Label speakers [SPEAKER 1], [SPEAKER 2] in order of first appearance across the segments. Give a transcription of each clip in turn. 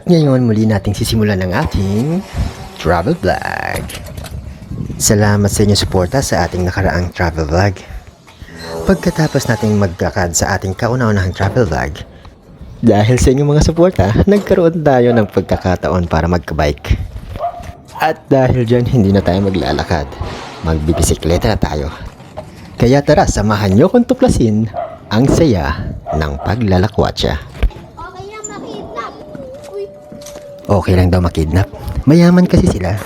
[SPEAKER 1] At ngayon muli nating sisimulan ang ating travel vlog. Salamat sa inyong suporta sa ating nakaraang travel vlog. Pagkatapos nating magkakad sa ating kauna-unahang travel vlog, dahil sa inyong mga suporta, nagkaroon tayo ng pagkakataon para magka-bike. At dahil dyan hindi na tayo maglalakad, magbibisikleta na tayo. Kaya tara, samahan nyo kong tuklasin ang saya ng paglalakwatsa. Okay lang daw makidnap. Mayaman kasi sila.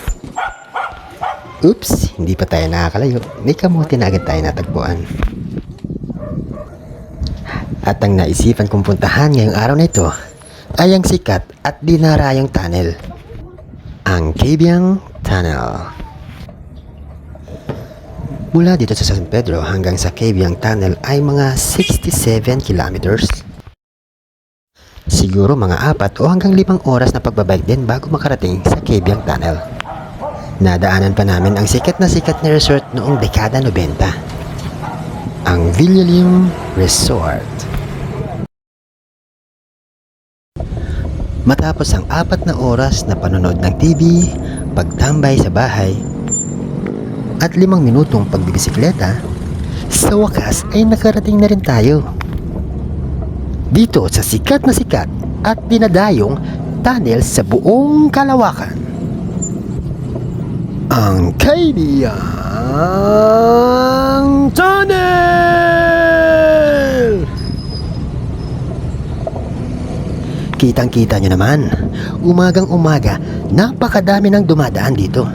[SPEAKER 1] Oops, hindi pa tayo nakakalayo. May kamuti na agad tayo natagpuan. At ang naisipan kong puntahan ngayong araw na ito ay ang sikat at dinarayong tunnel. Ang Cabiang Tunnel. Mula dito sa San Pedro hanggang sa Cabiang Tunnel ay mga 67 kilometers. Siguro mga 4 o hanggang 5 oras na pagbabike din bago makarating sa Cabiang Tunnel. Nadaanan pa namin ang sikat na resort noong dekada 90. Ang Villalim Resort. Matapos ang 4 na oras na panonood ng TV, pagtambay sa bahay, at 5 minutong pagbibisikleta, sa wakas ay nakarating na rin tayo dito sa sikat at dinadayong tunnel sa buong kalawakan. Ang Cabiang Tunnel! Kitang-kita nyo naman, umagang-umaga, napakadami ng dumadaan dito.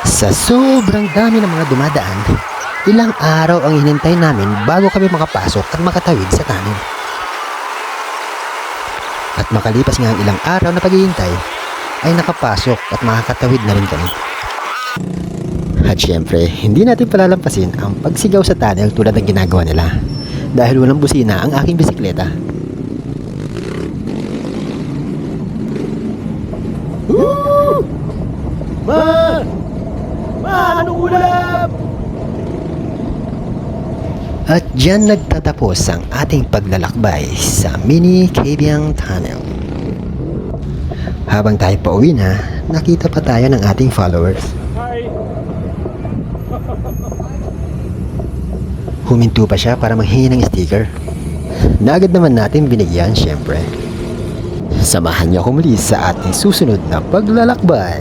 [SPEAKER 1] Sa sobrang dami ng mga dumadaan, ilang araw ang hinintay namin bago kami makapasok at makatawid sa tunnel. At makalipas nga ang ilang araw na paghihintay, ay nakapasok at makakatawid na rin kami. At syempre, hindi natin palalampasin ang pagsigaw sa tunnel tulad ng ginagawa nila dahil walang busina ang aking bisikleta. Woo! Anong ulap? At dyan nagtatapos ang ating paglalakbay sa Mini Cabiang Tunnel. Habang tayo pauwi na, nakita pa tayo ng ating followers. Hi! Huminto pa siya para manghingi ng sticker. Na agad naman natin binigyan, syempre. Samahan niyo ako muli sa ating susunod na paglalakbay.